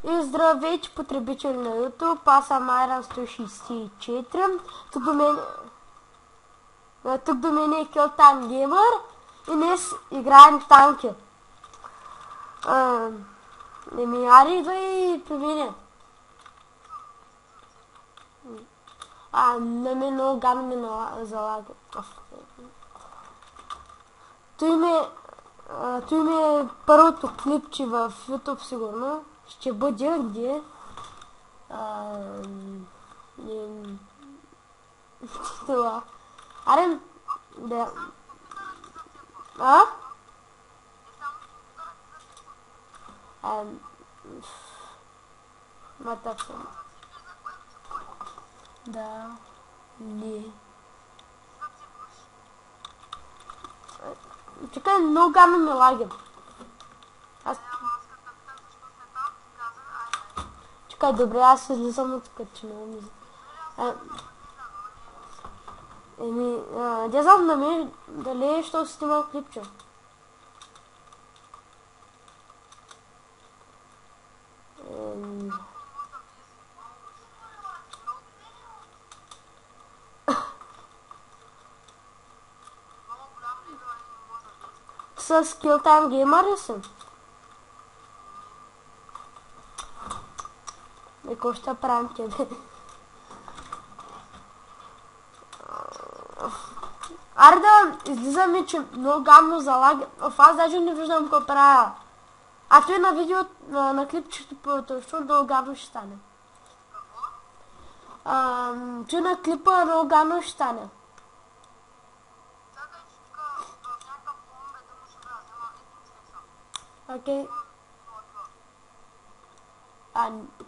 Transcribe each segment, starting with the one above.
И здравейте, потребители на YouTube, аз съм Iron 164. Тук до мен е Killtime Gamer и днес играем танки. Ари, идвай при мене. На мен много гадно ми залага. Той ми е първото клипче в YouTube сигурно. Ще бъде где? Това. Аре, да. Матак съм. Да. Не. Чакай, много гадно ми лаги. Чакай, добре, аз излизам от тук, че много ми... Не знам на мен дали ще снимам клипче. С Killtime Gamer ли съм? И какво ще правим тебе? Аре да излизаме, че много гадно залага. Аз даже не виждам какво правя. А той на видео, на клипчето точно много гадно ще стане. Той на клипа много гадно ще стане. Окей.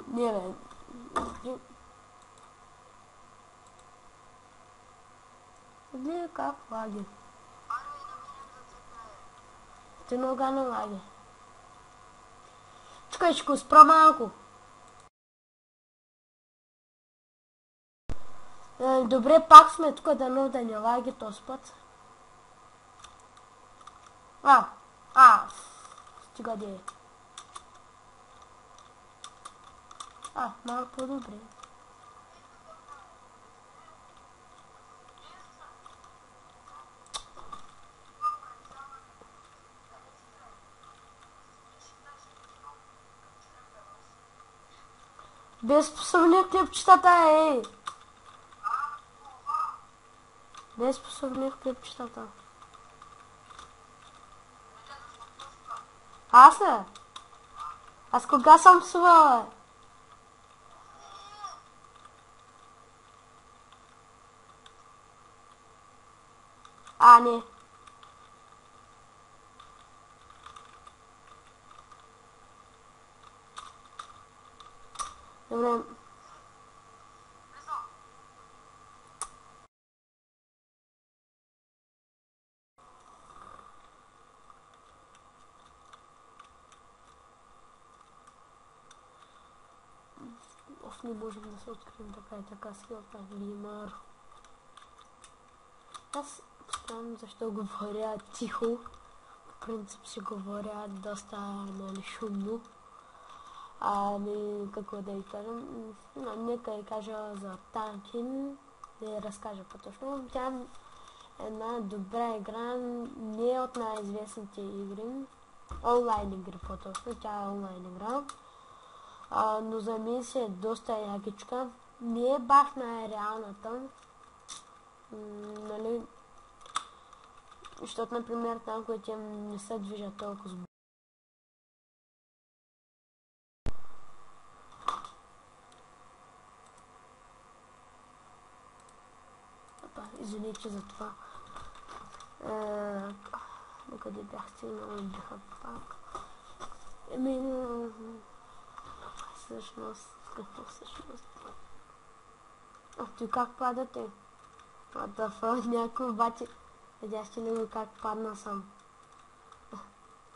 Не бе. Гледай как лаги. Ти много гадно лаги. Чакай, ще го спра малко. Добре, пак сме тук да не лаги този път. Стига де. Малко по-добре. Без посъвних клипчетата, ей! Без посъвних клипчетата. Аз ли? Аз кога съм псувала, бе? Не. Добре. Не можем да се открием така с Killtime Gamer. Аз постоянно защо говоря тихо. В принцип си говоря доста шумно. Какво да ви кажем? Нека ви кажа за Tankin. Да я разкажа по-точно. Тя е една добра игра, не е от най-известните игри. Онлайн игри по-точно. Тя е онлайн игра. Но за мен си е доста ягичка. Не е баш най-реалната. Нали? Защото, например, танковете не се движат толкова сбързо. Извините за това. Къде бях стигнал и бяха пак. Всъщност, какво всъщност? Той как падате? Някой обаче, видяхте ли го как падна сам?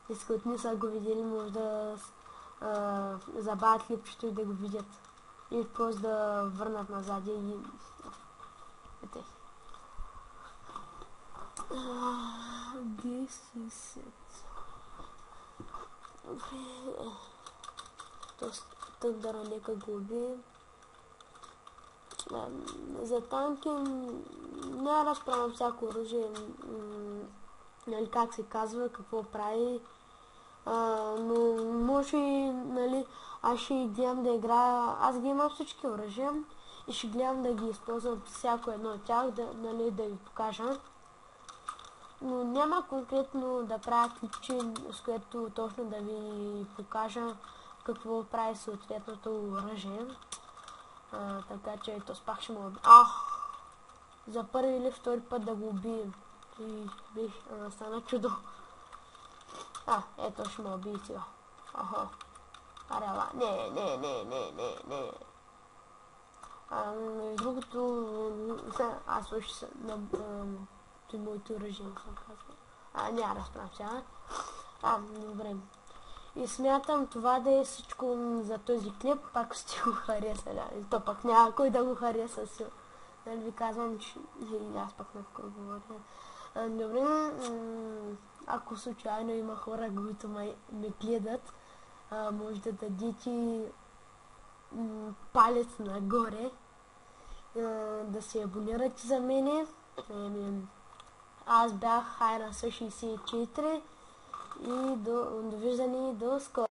Искат не са го видели, може да забавят клипчето и да го видят. И просто да върнат назад и... Ете. This is it. Добре. тъндъра, нека го уби. За танки не разправям всяко оръжие, нали, как се казва, какво прави, но може и, нали, аз ще гледам да играя, аз ги имам всички оръжия и ще гледам да ги използвам всяко едно от тях, нали, да ви покажа. Но няма конкретно да правя клипче, с което точно да ви покажа какво прави съответното оръжие. Така че ето пак ще му убия. За първи или втори път да го убием. И бих стана чудо. Ето ще му убие сега. Арела. Не. Другото, аз също на моето оръжие не съм казвал. Не, разправям сега. Добре. И смятам това да е всичко за този клип, пак сте го харесали. То пак няма кой да го хареса си. Нали ви казвам, че аз пак на какво говоря. Добре, ако случайно има хора, които ме гледат, може да дадете палец нагоре, да се абонирате за мене. Аз бях Хайран 64 и довиждане до скоро.